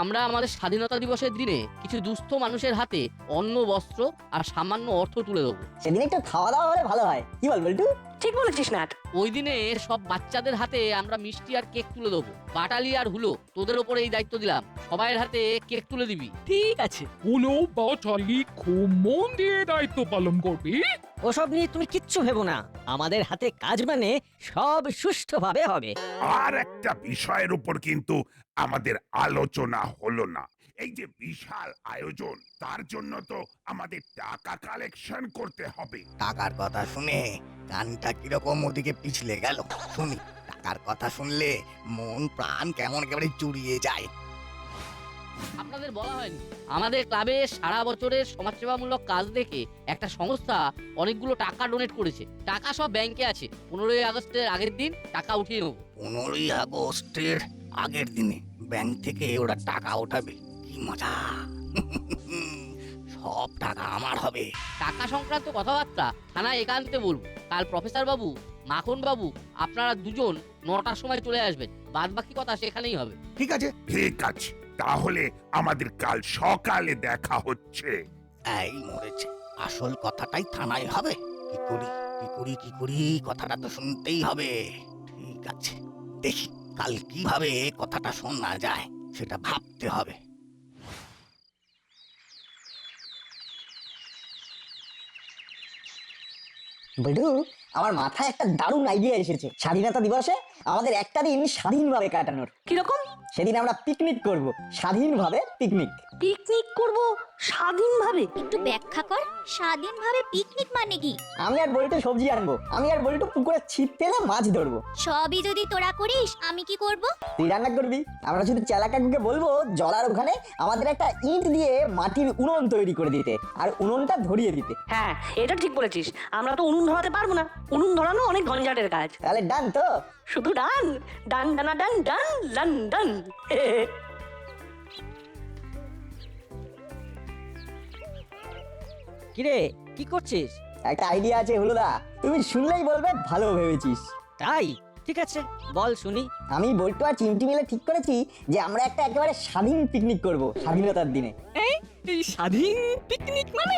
আমরা আমাদের স্বাধীনতা দিবসের দিনে কিছু দুস্থ মানুষের হাতে অন্ন, বস্ত্র আর সামান্য অর্থ তুলে দেবো। সেদিন একটু খাওয়া দাওয়া হলে ভালো হয়, কি বল বল্টু? ঠিক বলেছিস নাট। ওই দিনে সব বাচ্চাদের হাতে আমরা মিষ্টি আর কেক তুলে দেবো। বাটালি আর হুলো, তোদের ওপরে এই দায়িত্ব দিলাম, সবাইয়ের হাতে কেক তুলে দিবি। ঠিক আছে। হলো বাটালি খুব মন দিয়ে দায়িত্ব পালন করবি। ওসব নিয়ে তুমি কিচ্ছু ভেবো না, আমাদের হাতে কাজ মানে সব সুষ্ঠুভাবে হবে। আর একটা বিষয়ের উপর কিন্তু আমাদের আলোচনা হলো না। এই যে বিশাল আয়োজন, তার জন্য তো আমাদের টাকা কালেকশন করতে হবে। টাকার কথা শুনে কানটা কিরকম ওদিকে পিছলে গেল। শুনি, টাকার কথা শুনলে মন প্রাণ কেমন একেবারে জুড়িয়ে যায়। আপনাদের বলা হয়নি, আমাদের ক্লাবে সারা বছরের সমাজসেবামূলক কাজ দেখে একটা সংস্থা অনেকগুলো টাকা ডোনেট করেছে। টাকা সব ব্যাংকে আছে, 15ই আগস্টের আগের দিন টাকা উঠিয়ে নেবো। 15ই আগস্টের আগের দিনে ব্যাংক থেকে ওরা টাকা ওঠাবে, কি মজা! সব টাকা আমার হবে। টাকা সংক্রান্ত কথাবার্তা থানায় একান্তে বলবো। কাল প্রফেসর বাবু, মাখন বাবু, আপনারা দুজন 9টার সময় চলে আসবেন, বাদ বাকি কথা সেখানেই হবে। ঠিক আছে? ঠিক আছে, তাহলে আমাদের কাল সকালে দেখা হচ্ছে। এই মরেছে, আসল কথাটাই থানায় হবে। কি করি কি করি কি করি, কথাটা তো শুনতেই হবে। ঠিক আছে, দেখি কাল কিভাবে কথাটা শোনা যায় সেটা ভাবতে হবে। বল্টু, আমার মাথায় একটা দারুণ আইডিয়া এসেছে। স্বাধীনতা দিবসে আমাদের একটা দিন স্বাধীনভাবে কাটানোর। কিরকম? সেদিন আমরা পিকনিক করব, স্বাধীনভাবে পিকনিক। পিকনিক করব স্বাধীনভাবে? একটু ব্যাখ্যা কর, স্বাধীনভাবে পিকনিক মানে কি? আমি আর বল্টু সবজি আনবো, আমি আর বল্টু পুকুরে ছিপ ফেলে মাছ ধরবো। সবই যদি তোরা করিস, আমি কি করব? তুই রান্না করবি, আমরা শুধু চেলা কাকুকে বলবো জলার ওখানে আমাদের একটা ইট দিয়ে মাটির উনুন তৈরি করে দিতে, আর উনুনটা ধরিয়ে দিতে। হ্যাঁ, এটা ঠিক বলেছিস। আমরা তো উনুন ধরাতে পারবো না, উনুন ধরানো অনেক ঝঞ্ঝাটের কাজ। তাহলে ডান তো? শুধু ডান ডান ডানা ডান ডান ডান ডান। কিরে, কি করছিস? একটা আইডিয়া আছে হলুদা, তুমি শুনলেই বলবে ভালো ভেবেছিস। তাই? ঠিক আছে, বল শুনি। আমি বল্টু আর চিমটি মিলে ঠিক করেছি যে আমরা একটা একেবারে স্বাধীন পিকনিক করব স্বাধীনতার দিনে। এই স্বাধীন পিকনিক মানে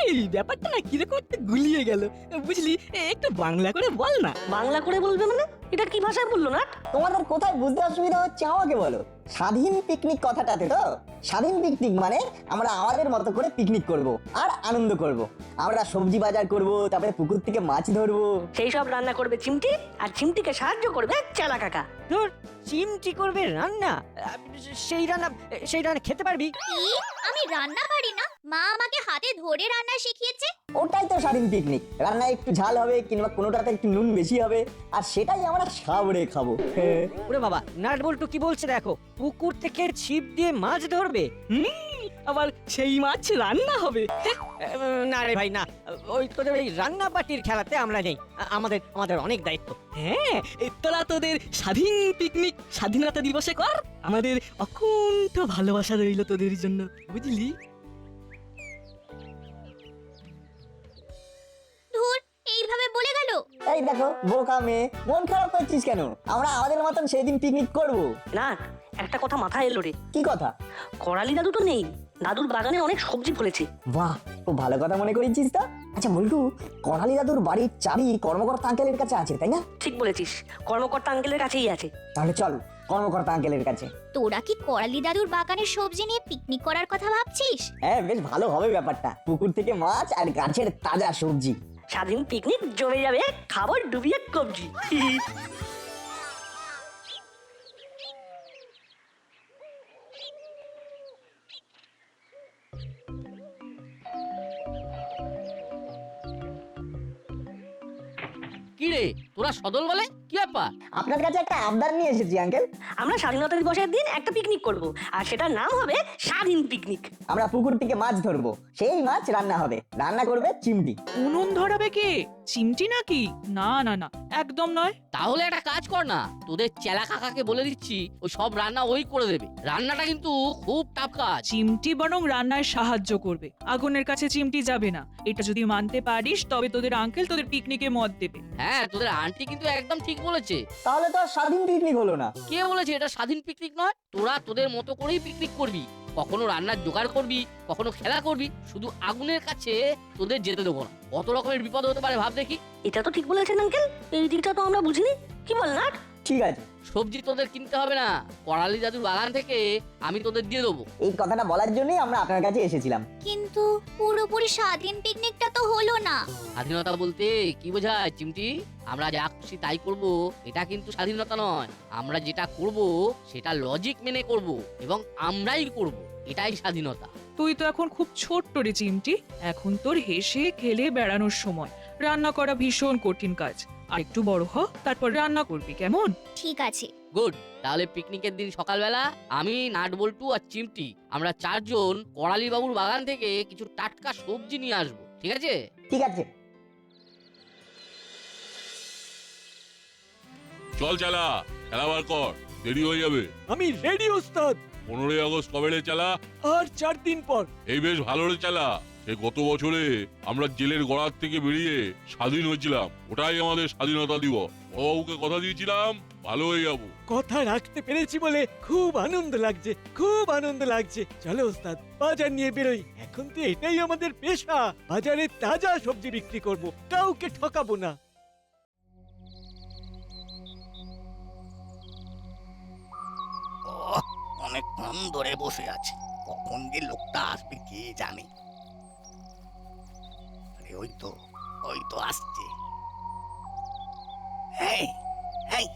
এই ব্যাপারটা না কিরকম একটা গুলিয়ে গেল, বুঝলি? একটু বাংলা করে বল না। বাংলা করে বলবে মানে? এটা কি ভাষায় বললো না? তোমাদের কোথায় বুঝতে অসুবিধা হচ্ছে আমাকে বলো। স্বাধীন পিকনিক কথাটাতে তো স্বাধীন পিকনিক মানে আমরা আমাদের মতো করে পিকনিক করব আর আনন্দ করব। আমরা সবজি বাজার করব, তারপরে পুকুর থেকে মাছ ধরবো। সেই সব রান্না করবে চিমটি, আর চিমটিকে সাহায্য করবে চেলা কাকা। তোর চিমটি করবে রান্না? সেই রান্না খেতে পারবি? কি? আমি রান্না পারি না? মা আমাকে হাতে ধরে রান্না শিখিয়েছে। ওটাই তো স্বাধীন পিকনিক। রান্নায় একটু ঝাল হবে কিংবা কোনোটাতে একটু নুন বেশি হবে, আর সেটাই আমরা সাবড়ে খাবো। ওরে বাবা, নাট বল্টু কি বলছে দেখো, পুকুর থেকে ছিপ দিয়ে মাছ ধরবে। আবার সেই মাছ রান্না হবে? না রে ভাই না, ওই তোদের ওই রান্না পার্টির খেলাতে আমরা নেই। আমাদের অনেক দায়িত্ব। হ্যাঁ, তোরা তোদের স্বাধীন পিকনিক স্বাধীনতা দিবসে কর। আমাদের অকুণ্ঠ ভালোবাসা রইল তোদের জন্য, বুঝলি? ধুর, এইভাবে বলে গেল। এই দেখো বোকা মেয়ে, মন খারাপ করছিস কেন? আমরা আমাদের মতন সেদিন পিকনিক করব। না, একটা কথা মাথায় এলো রে। কি কথা? করালি দাদু তো নেই, দাদুর বাগানে অনেক সবজি ফলেছে। বাহ, খুব ভালো কথা মনে করেছিস তো। আচ্ছা বল্টু, করালি দাদুর বাড়ির চাবি কর্মকর্তা আঙ্কেলের কাছে আছে তাই না? ঠিক বলেছিস, কর্মকর্তা আঙ্কেলের কাছেই আছে। তাহলে চল কর্মকর্তা আঙ্কেলের কাছে। তোরা কি করালি দাদুর বাগানের সবজি নিয়ে পিকনিক করার কথা ভাবছিস? হ্যাঁ, বেশ ভালো হবে ব্যাপারটা। পুকুর থেকে মাছ আর গাছের তাজা সবজি। স্বাধীন পিকনিক জমে যাবে, খাবার ডুবিয়ে কবজি। কি রে, তোরা সদল বলে কি ব্যাপার? আপনার কাছে একটা আবদার নিয়ে এসেছি আঙ্কেল। আমরা স্বাধীনতা দিবসের দিন একটা পিকনিক করব, আর সেটার নাম হবে স্বাধীন পিকনিক। আমরা পুকুর থেকে মাছ ধরবো, সেই মাছ রান্না হবে, রান্না করবে চিমটি। উনুন ধরাবে কে? চিমটি নাকি? না না না, একদম নয়। তাহলে একটা কাজ কর না, তোদের চেলা কাকাকে বলে দিচ্ছি, ওই সব রান্না ওই করে দেবে। রান্নাটা কিন্তু খুব টাফ কাজ। চিমটি বরং রান্নায় সাহায্য করবে, আগুনের কাছে চিমটি যাবে না। এটা যদি মানতে পারিস তবে তোদের আঙ্কেল তোদের পিকনিকে মত দেবে। হ্যাঁ, তোদের আন্টি কিন্তু একদম ঠিক ঠিক বলেছে। তাহলে তো আর স্বাধীন পিকনিক হলো না। কে বলেছে এটা স্বাধীন পিকনিক নয়? তোরা তোদের মতো করেই পিকনিক করবি, কখনো রান্নার জোগাড় করবি, কখনো খেলা করবি, শুধু আগুনের কাছে তোদের যেতে দেবো না। কত রকমের বিপদ হতে পারে ভাব দেখি। এটা তো ঠিক বলেছেন আঙ্কেল, এই দিকটা তো আমরা বুঝিনি। কি বল না? ঠিক আছে, সবজি তোদের কিনতে হবে না, করালি দাদুর বাগান থেকে আমি তোদের দিয়ে দেবো। এই কথাটা বলার জন্যই আমরা আপনার কাছে এসেছিলাম। কিন্তু পুরোপুরি স্বাধীন পিকনিকটা তো হলো না। স্বাধীনতা বলতে কি বোঝায় চিমটি? আমরা যা খুশি তাই করব, এটা কিন্তু স্বাধীনতা নয়। আমরা যেটা করব সেটা লজিক মেনে করব এবং আমরাই করব, এটাই স্বাধীনতা। তুই তো এখন খুব ছোট্ট রে চিমটি, এখন তোর হেসে খেলে বেড়ানোর সময়। রান্না করা ভীষণ কঠিন কাজ, আর একটু বড় হ, তারপর রান্না করবি, কেমন? ঠিক আছে। গুড। তাহলে পিকনিকের দিন সকালবেলা আমি, নাটবল্টু আর চিমটি আমরা 4 জন করালি বাবুর বাগান থেকে কিছু টাটকা সবজি নিয়ে আসবো, ঠিক আছে? ঠিক আছে। চল চালা, খেলাবার কর, দেরি হয়ে যাবে। আমি রেডি ওস্তাদ। 15ই আগস্ট কবে রে চালা? আর 4 দিন পর। এই বেশ ভালো রে চালা। সে গত বছরে আমরা জেলের গড়ার থেকে বেরিয়ে স্বাধীন হয়েছিলাম, ওটাই আমাদের স্বাধীনতা দিবস। বড়বাবুকে কথা দিয়েছিলাম ভালো হয়ে যাবো। কথা রাখতে পেরেছি বলে খুব আনন্দ লাগছে, খুব আনন্দ লাগছে। চলো ওস্তাদ, বাজার নিয়ে বেরোই। এখন তো এটাই আমাদের পেশা, বাজারে তাজা সবজি বিক্রি করব, কাউকে ঠকাবো না। অনেকক্ষণ ধরে বসে আছে, কখন যে লোকটা আসবে কে জানে। আরে ওই তো আসছে। এই, এই,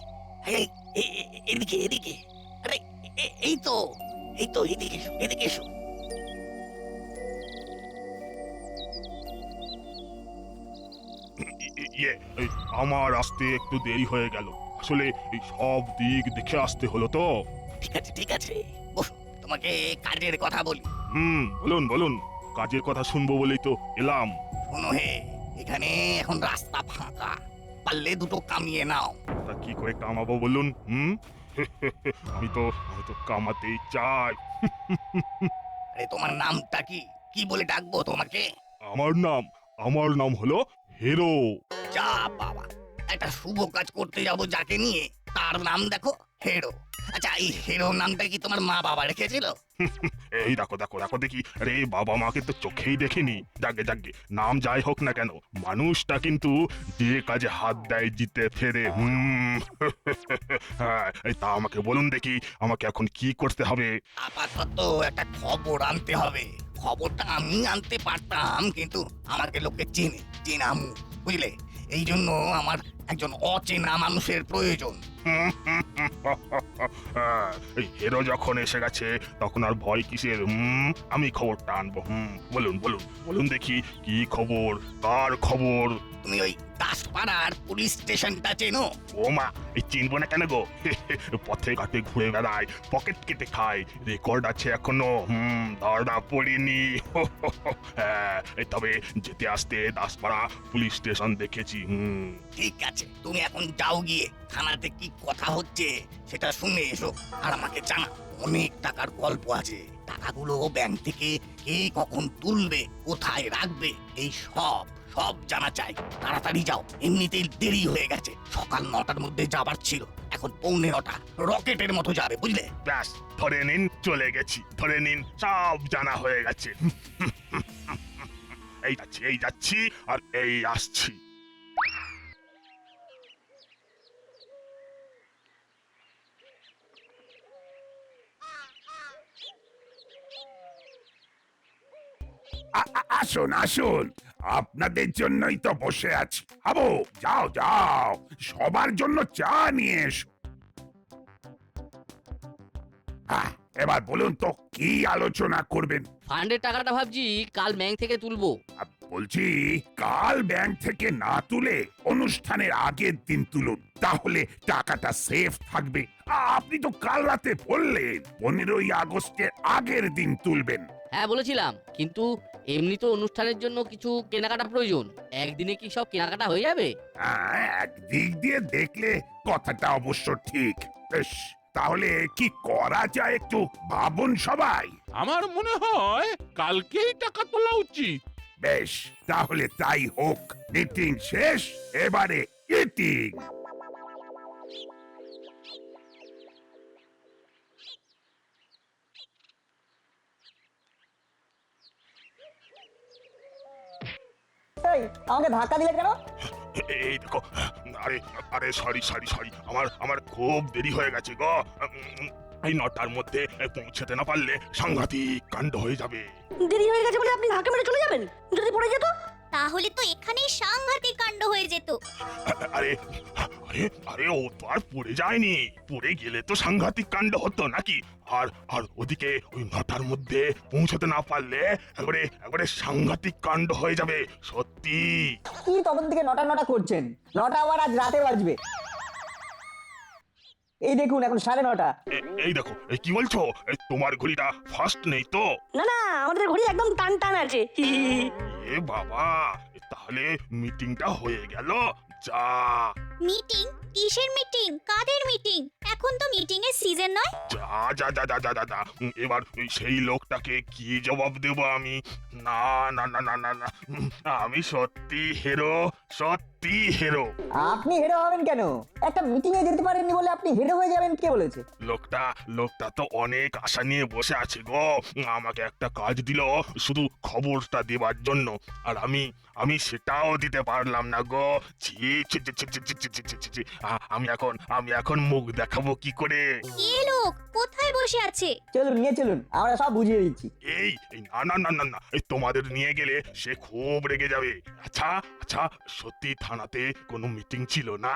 এই, এদিকে এদিকে। আরে এই তো এদিকে এসো, এদিকে এসো। আমার আসতে একটু দেরি হয়ে গেল, আসলে এই সব দিক দেখে আসতে হলো তো। ঠিক আছে, বসো, তোমাকে কাজের কথা বলি। বলুন বলুন, কাজের কথা শুনবো বলেই তো এলাম। শোনো হে, এখানে এখন রাস্তা ফাঁকা, পারলে দুটো কামিয়ে নাও। তা কি করে কামাবো বলুন? আমি তো কামাতেই চাই। আরে তোমার নামটা কি? কি বলে ডাকবো তোমাকে? আমার নাম হলো হিরো। যা বাবা, একটা শুভ কাজ করতে যাব যাকে নিয়ে, তার নাম দেখো হেরো। আচ্ছা, এই হেরো নামটা কি তোমার মা বাবা রেখেছিল? এই দেখো দেখো দেখো দেখি, আরে বাবা মাকে তো চোখেই দেখিনি। যাকে যাকে নাম যাই হোক না কেন, মানুষটা কিন্তু যে কাজে হাত দেয় জিতে ফেরে। হ্যাঁ, তা আমাকে বলুন দেখি, আমাকে এখন কি করতে হবে? আপাতত একটা খবর আনতে হবে। খবরটা আমি আনতে পারতাম, কিন্তু আমাকে লোকে চেনা মুখ, বুঝলে? এই জন্য আমার একজন অচেনা মানুষের প্রয়োজন। এই হিরো যখন এসে গেছে তখন আর ভয় কিসের? আমি খবরটা আনবো। বলুন বলুন বলুন দেখি, কি খবর, কার খবর? তুমি ওই দাসপাড়ার পুলিশ স্টেশনটা চেনো? ও মা, এই চিনবো না কেন গো? পথে ঘাটে ঘুরে বেড়ায়, পকেট কেটে খায়, রেকর্ড আছে এখনো। ধরা পড়িনি। হ্যাঁ, তবে যেতে আসতে দাসপাড়া পুলিশ স্টেশন দেখেছি। ঠিক আছে, তুমি এখন যাও, গিয়ে থানাতে কি কথা হচ্ছে সেটা শুনে এসো, আর আমাকে জানা। অনেক টাকার গল্প আছে, টাকাগুলো ব্যাংক থেকে কে কখন তুলবে, কোথায় রাখবে, এই সব জানা চাই। তাড়াতাড়ি যাও, এমনিতেই দেরি হয়ে গেছে। সকাল 9টার মধ্যে যাবার ছিল, এখন 9:45, রকেটের মতো যাবে, বুঝলে? ব্যাস, ধরে নিন, চলে গেছি, ধরে নিন, সব জানা হয়ে গেছে। এই যাচ্ছি আর এই আসছি। আসুন আসুন, আপনাদের জন্যই তো বসে আছি। আবো, যাও যাও, সবার জন্য চা নিয়ে এসো। এবার বলুন তো, কি আলোচনা করবেন? ফান্ডের টাকাটা ভাবছি কাল ব্যাংক থেকে তুলবো। বলছি, কাল ব্যাংক থেকে না তুলে অনুষ্ঠানের আগের দিন তুলুন, তাহলে টাকাটা সেফ থাকবে। আপনি তো কাল রাতে বললেন 15ই আগস্টের আগের দিন তুলবেন। হ্যাঁ বলেছিলাম, কিন্তু এমনি তো অনুষ্ঠানের জন্য কিছু কেনাকাটা প্রয়োজন। একদিনে কি সব কেনাকাটা হয়ে যাবে? একদিক দিয়ে দেখলে কথাটা অবশ্য ঠিক। বেশ, তাহলে কি করা যায় একটু ভাবুন সবাই। আমার মনে হয় কালকেই টাকা তোলা উচিত। বেশ, তাহলে তাই হোক। মিটিং শেষ, এবারে ইটিং। এই আমাকে ধাক্কা দিলে কেন? এই দেখো, আরে আরে সরি সরি সরি, আমার আমার খুব দেরি হয়ে গেছে গো। এই 9টার মধ্যে পৌঁছাতে না পারলে সাংঘাতিক কাণ্ড হয়ে যাবে। দেরি হয়ে গেছে বলে আপনি ধাক্কা মেরে চলে যাবেন? যদি পড়ে যেত? তাহলে তো এখানেই সাংঘাতিক কাণ্ড হয়ে যেত। আরে আরে আরে ও তো আর পড়ে যায়নি, পড়ে গেলে তো সাংঘাতিক কাণ্ড হতো নাকি? আর আর ওদিকে ওই 9টার মধ্যে পৌঁছাতে না পারলে একবারে সাংঘাতিক কাণ্ড হয়ে যাবে সত্যি। কি তখন থেকে নটা করছেন? 9টা আবার আজ রাতে বাজবে। এই দেখুন এখন 9:30। এই দেখো, এই কি বলছো? তোমার ঘড়িটা ফাস্ট নেই তো? না না, আমাদের ঘড়ি একদম টান টান আছে। এ বাবা, তাহলে মিটিংটা হয়ে গেল। যা মিটিং? কিসের মিটিং? কাদের মিটিং? এখন তো মিটিং এর সিজন নয়। যা যা যা যা যা যা যা। এবার সেই লোকটাকে কি জবাব দেব আমি? না না না না না না, আমি সত্যি হিরো, সত্যি হিরো। আপনি হেরো হবেন কেন? একটা মিটিং এ যেতে পারেননি বলে আপনি হেরো হয়ে যাবেন, কে বলেছে? লোকটা তো অনেক আশা নিয়ে বসে আছে গো। আমাকে একটা কাজ দিল শুধু খবরটা দেবার জন্য, আর আমি সেটাও দিতে পারলাম না গো। ছি ছি ছি ছি ছি ছি ছি ছি ছি ছি। আমি এখন মুখ দেখাবো কি করে? কে লোক? কোথায় বসে আছে? চলুন নিয়ে চলুন, আমরা সব বুঝিয়ে দিচ্ছি। এই এই না না না না না, এই তোমাদের নিয়ে গেলে সে খুব রেগে যাবে। আচ্ছা আচ্ছা, সত্যি থানাতে কোনো মিটিং ছিল না?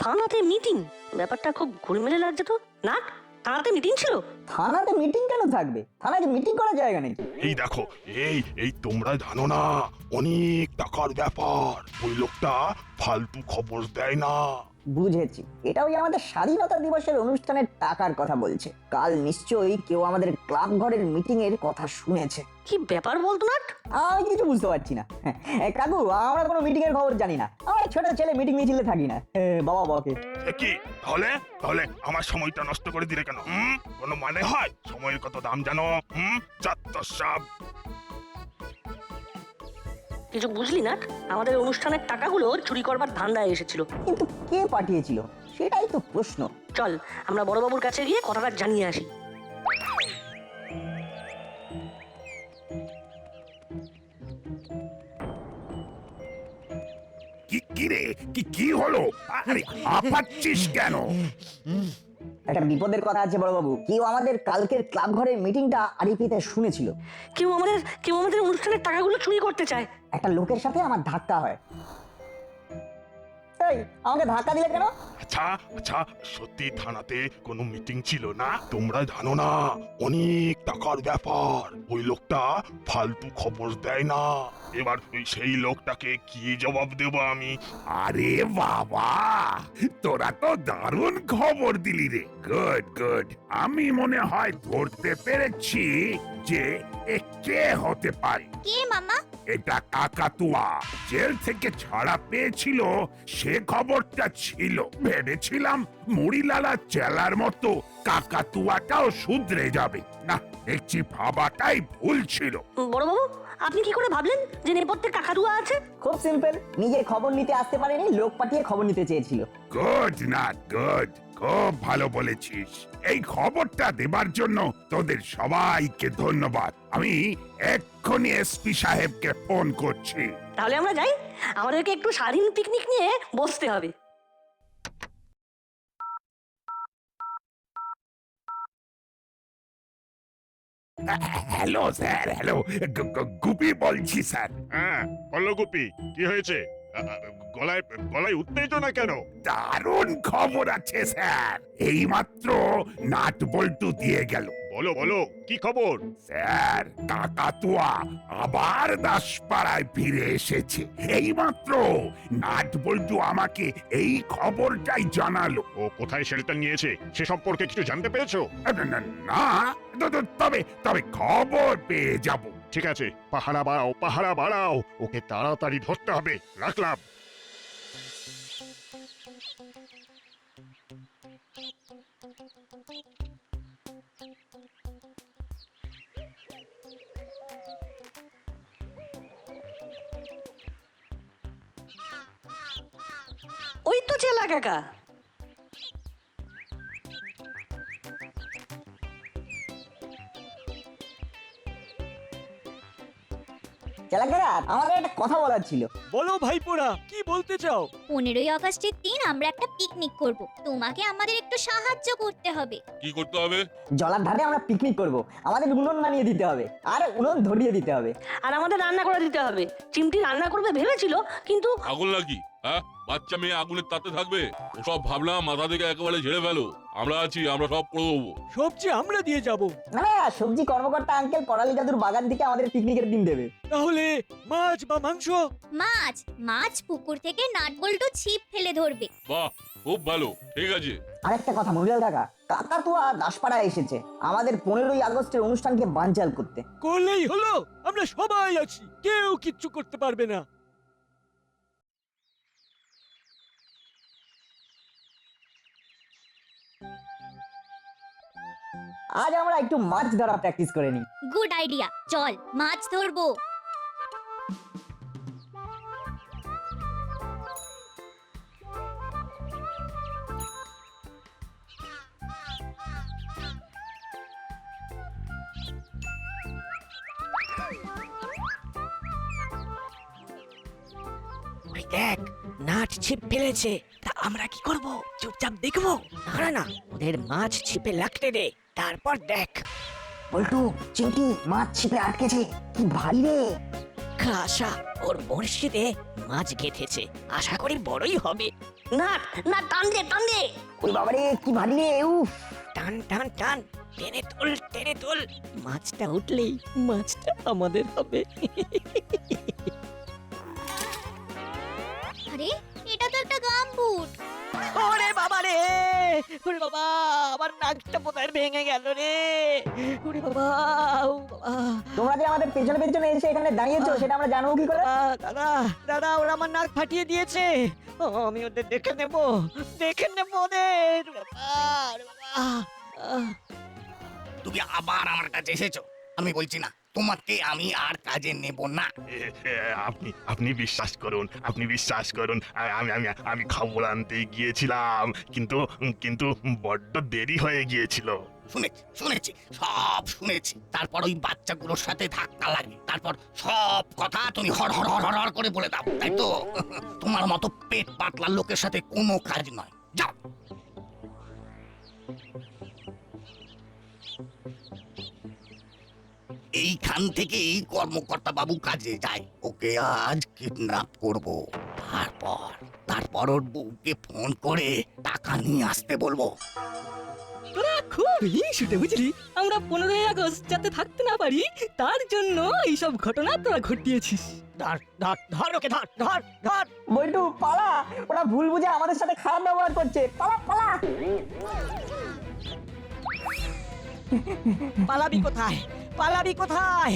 থানাতে মিটিং? ব্যাপারটা খুব ঘুরমেলে লাগছে তো। না, থানাতে মিটিং ছিল? থানাতে মিটিং কেন থাকবে? থানায় মিটিং করার জায়গা নেই। এই দেখো, এই তোমরা জানো না, অনেক টাকার ব্যাপার। ওই লোকটা ফালতু খবর দেয় না। বুঝেছি, এটা ওই আমাদের স্বাধীনতা দিবসের অনুষ্ঠানের টাকার কথা বলছে। কাল নিশ্চয়ই কেউ আমাদের ক্লাব ঘরের মিটিং এর কথা শুনেছে। কি ব্যাপার বলতো না? আমি কিছু বুঝতে পারছি না। কাকু, আমরা কোনো মিটিং এর খবর জানি না। আমরা ছোট ছেলে, মিটিং মিছিলে থাকি না। বাবা বাবাকে কি তাহলে তাহলে আমার সময়টা নষ্ট করে দিলে কেন? কোনো মানে হয়? সময়ের কত দাম জানো? চাত্তর সাপ। কিছু বুঝলি না? আমাদের অনুষ্ঠানের টাকাগুলো চুরি করবার ধান্দায় এসেছিল। কিন্তু কে পাঠিয়েছিল সেটাই তো প্রশ্ন। চল আমরা বড়বাবুর কাছে গিয়ে কথাটা জানিয়ে আসি। কি রে, কি হলো? আরে হাঁপাচ্ছিস কেন? একটা বিপদের কথা আছে বড়বাবু। কেউ আমাদের কালকের ক্লাব ঘরের মিটিংটা আরিফিতে শুনেছিল। কেউ আমাদের অনুষ্ঠানের টাকাগুলো চুরি করতে চায়। একটা লোকের সাথে আমার ধাক্কা হয়। এই আমাকে ধাক্কা দিলে কেন? আচ্ছা আচ্ছা, সত্যি থানাতে কোনো মিটিং ছিল না? তোমরা জানো না, অনেক টাকার ব্যাপার। ওই লোকটা ফালতু খবর দেয় না। এবার সেই লোকটাকে কি জবাব দেব আমি? আরে বাবা, তোরা তো দারুণ খবর দিলি রে। Good good. আমি মনে হয় ধরতে পেরেছি যে এ কে হতে পারে। কে মামা? এটা কাকাতুয়া। জেল থেকে ছাড়া পেয়েছিল, সে খবরটা ছিল। ভেবেছিলাম মুড়িলালা চেলার মতো কাকাতুয়াটাও শুধরে যাবে। না, দেখছি ভাবাটাই ভুল ছিল। বড়বাবু, আপনি কি করে ভাবলেন যে নেপথ্যে কাকাতুয়া আছে? খুব সিম্পল, নিজের খবর নিতে আসতে পারেনি, লোক পাঠিয়ে খবর নিতে চেয়েছিল। গুড না গুড, খুব ভালো বলেছিস। এই খবরটা দেবার জন্য তোদের সবাইকে ধন্যবাদ। আমি এক্ষুনি এসপি সাহেবকে ফোন করছি। তাহলে আমরা যাই, আমাদেরকে একটু স্বাধীন পিকনিক নিয়ে বসতে হবে। Hello sir, hello. গুপি বলছি স্যার। হ্যাঁ বলো গুপি, কি হয়েছে? গলায় গলায় উত্তেজনা কেন? দারুণ খবর আছে স্যার। এইমাত্র নাট বল্টু দিয়ে গেল। বলো বলো, কি খবর? স্যার, কাকাতুয়া আবার দাসপাড়ায় ফিরে এসেছে। এইমাত্র নাট বল্টু আমাকে এই খবরটাই জানালো। ও কোথায় শেল্টার নিয়েছে সে সম্পর্কে কিছু জানতে পেরেছো? না, তবে খবর পেয়ে যাব। ঠিক আছে, পাহারা বাড়াও, ওকে তাড়াতাড়ি ধরতে হবে। রাখলাম। ওই তো চেলা কাকা। চালাকেরা আমাদের একটা কথা বলার ছিল। বলো ভাইপোরা, কি বলতে চাও? 15ই আগস্টের দিন আমরা একটা পিকনিক করব। তোমাকে আমাদের একটু সাহায্য করতে হবে। কি করতে হবে? জলার ধারে আমরা পিকনিক করব, আমাদের উনুন বানিয়ে দিতে হবে আর উনুন ধরিয়ে দিতে হবে। আর আমাদের রান্না করে দিতে হবে। চিমটি রান্না করবে ভেবেছিল, কিন্তু আগুন লাগি? হ্যাঁ, বাচ্চা মেয়ে আগুনের তাতে থাকবে? ওসব ভাবলাম মাথা থেকে একেবারে ঝেড়ে ফেলো। আমরা আছি, আমরা সব করে দেবো। সবজি আমরা দিয়ে যাব। না না, সবজি কর্মকর্তা আঙ্কেল পড়ালি জাদুর বাগান থেকে আমাদের পিকনিকের দিন দেবে। তাহলে মাছ বা মাংস? মাছ মাছ পুকুর থেকে নাটবল্টু ছিপ ফেলে ধরবে। বাহ, খুব ভালো, ঠিক আছে। আরেকটা কথা মহিলাল কাকা, কাকাতুয়া দাসপাড়ায় এসেছে আমাদের 15ই আগস্টের অনুষ্ঠানকে বানচাল করতে। করলেই হলো, আমরা সবাই আছি, কেউ কিচ্ছু করতে পারবে না। আজ আমরা একটু মাছ ধরা প্র্যাকটিস করে নিই। গুড আইডিয়া, চল মাছ ধরবো। ওই দেখ, নাট ছিপ ফেলেছে। তা আমরা কি করব? চুপচাপ দেখবো? না না, ওদের মাছ ছিপে লাগতে দে, তারপর দেখ। বল্টু, চিমটি মাছ ছিপে আটকেছে, কি ভারী রে। আশা ওর বড়শিতে মাছ গেঁথেছে, আশা করি বড়ই হবে। না না, টান দে টান দে। ওই বাবারে কি ভারী রে। উফ, টান টান টান, টেনে তোল টেনে তোল। মাছটা উঠলেই মাছটা আমাদের হবে। আরে এটা তো একটা গামবুট। ওরে বাবা রে, ওরে বাবা, আমার নাকটা বোধহয় ভেঙে গেল রে। ওরে বাবা, ও বাবা। তোমরা যে আমাদের পেছনে পেছনে এসে এখানে দাঁড়িয়েছো সেটা আমরা জানবো কি করে? দাদা দাদা, ওরা আমার নাক ফাটিয়ে দিয়েছে। আমি ওদের দেখে নেব ওদের। ওরে বাবা, ওরে বাবা। তুমি আবার আমার কাছে এসেছো। আমি বলছি না, তোমাকে আমি আর কাজে নেব না। আপনি বিশ্বাস করুন, আপনি বিশ্বাস করুন। আমি আমি আমি খবর আনতে গিয়েছিলাম, কিন্তু কিন্তু বড্ড দেরি হয়ে গিয়েছিল। শুনেছি সব শুনেছি। তারপর ওই বাচ্চাগুলোর সাথে ধাক্কা লাগে, তারপর সব কথা তুমি হর হর হর হর করে বলে দাও, তাই তো? তোমার মতো পেট পাতলা লোকের সাথে কোনো কাজ নয়, যাও। এইখান থেকে এই কর্মকর্তা বাবু কাজে যায়। ওকে আজ কিডন্যাপ করব, তারপর ওর বউকে ফোন করে টাকা নিয়ে আসতে বলবো। তোরা খুব হিংসুটে বুঝলি। আমরা 15ই আগস্ট যাতে থাকতে না পারি, তার জন্য এইসব ঘটনা তোরা ঘটিয়েছিস। ধর ধর ধর, ওকে ধর ধর ধর। বল্টু পালা, ওরা ভুল বুঝে আমাদের সাথে খারাপ ব্যবহার করছে। পালা পালা। পালাবি কোথায়? পালাবি কোথায়?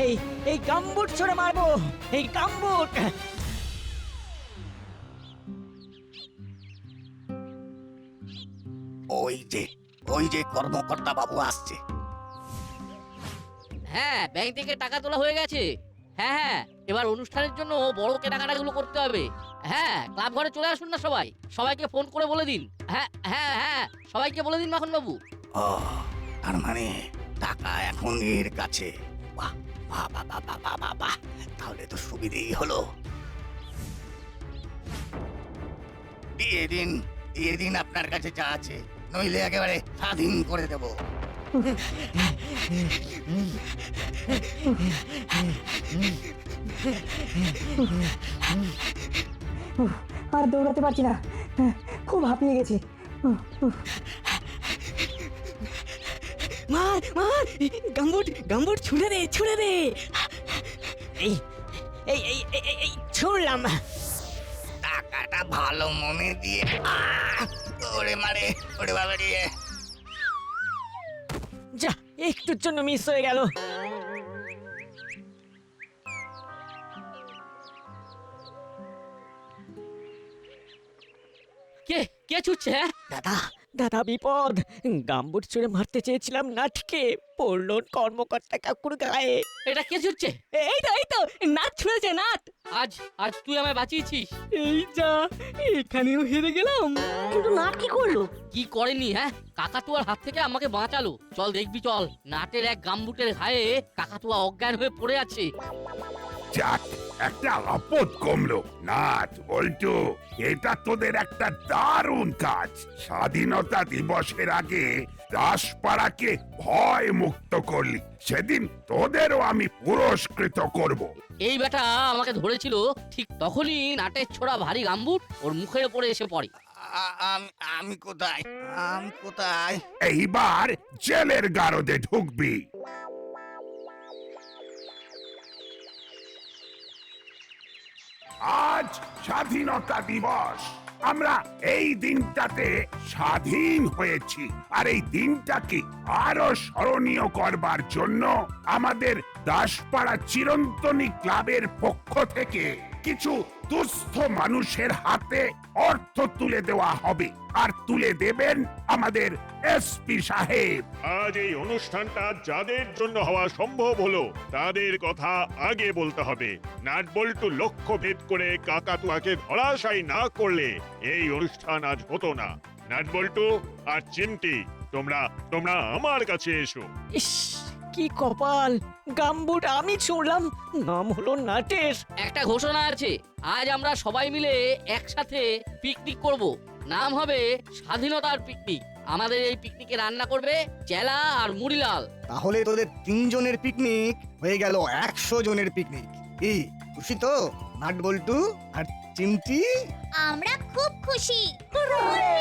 এই এই গাম্বুট ছড়ে মারবো, এই গাম্বুট। ওই যে কর্মকর্তা বাবু আসছে। হ্যাঁ, ব্যাংক থেকে টাকা তোলা হয়ে গেছে। হ্যাঁ হ্যাঁ, এবার অনুষ্ঠানের জন্য বড় কেনাকাটাগুলো করতে হবে। হ্যাঁ, ক্লাব ঘরে চলে আসুন না সবাই, সবাইকে ফোন করে বলে দিন। হ্যাঁ হ্যাঁ হ্যাঁ, সবাইকে বলে দিন মাখন বাবু। ও, তার মানে টাকা এখন এর কাছে। বাহ বাহ বাহ বাহ বাহ বাহ বাহ, তাহলে তো সুবিধেই হলো। দিয়ে দিন আপনার কাছে যা আছে, নইলে একেবারে স্বাধীন করে দেব। আর দৌড়াতে পারছি না, খুব হাঁপিয়ে গেছি। মার মার, গাম্বুট গাম্বুট ছুড়ে দে ছুড়ে দে। এই এই এই এই এই ছুড়লাম। টাকাটা ভালো মনে দিয়ে ওরে মারে, ওরে বাবা রে। যা, একটুর জন্য মিস হয়ে গেল। কে কে ছুটছে? হ্যাঁ দাদা দাদা, বিপদ। গাম্বুট ছুড়ে মারতে চেয়েছিলাম নাটকে, পড়লো কর্মকর্তা কাকুর গায়ে। এটা কে ছুটছে? এই তো নাট ছুড়েছে, নাট। আজ আজ তুই আমায় বাঁচিয়েছিস। এই যা, এখানেও হেরে গেলাম। কিন্তু নাট কি করলো? কি করেনি? হ্যাঁ, কাকাতুয়ার হাত থেকে আমাকে বাঁচালো। চল দেখবি, চল। নাটের এক গামবুটের ঘায়ে কাকাতুয়া অজ্ঞান হয়ে পড়ে আছে। যাক, একটা আপদ কমলো। নাট বল্টু, এটা তোদের একটা দারুণ কাজ। স্বাধীনতা দিবসের আগে দাসপাড়াকে ভয় মুক্ত করলি, সেদিন তোদেরও আমি পুরস্কৃত করব। এই বেটা আমাকে ধরেছিল, ঠিক তখনই নাটের ছোড়া ভারী গাম্বুট ওর মুখের উপরে এসে পড়ে। আমি কোথায়? আমি কোথায়? এইবার জেলের গারদে ঢুকবি। আজ স্বাধীনতা দিবস। আমরা এই দিনটাতে স্বাধীন হয়েছি, আর এই দিনটাকে আরো স্মরণীয় করবার জন্য আমাদের দাসপাড়া চিরন্তনী ক্লাবের পক্ষ থেকে কিছু দুস্থ মানুষের হাতে অর্থ তুলে দেওয়া হবে, আর তুলে দেবেন আমাদের এসপি সাহেব। আজ এই অনুষ্ঠানটা যাদের জন্য হওয়া সম্ভব হলো তাদের কথা আগে বলতে হবে। নাটবল্টু লক্ষ্য ভেদ করে কাকাতুয়াকে ধরাশায়ী না করলে এই অনুষ্ঠান আজ হতো না। নাটবল্টু আর চিমটি, তোমরা আমার কাছে এসো। ইস, কি কপাল! গাম্বুট আমি ছুঁড়লাম, নাম হলো নাটের। একটা ঘোষণা আছে, আজ আমরা সবাই মিলে একসাথে পিকনিক করব। নাম হবে স্বাধীনতার পিকনিক। আমাদের এই পিকনিকে রান্না করবে চেলা আর মুড়িলাল। তাহলে তোদের 3 জনের পিকনিক হয়ে গেল 100 জনের পিকনিক। কি খুশি তো নাট বল্টু আর চিমটি? আমরা খুব খুশি। হুররে!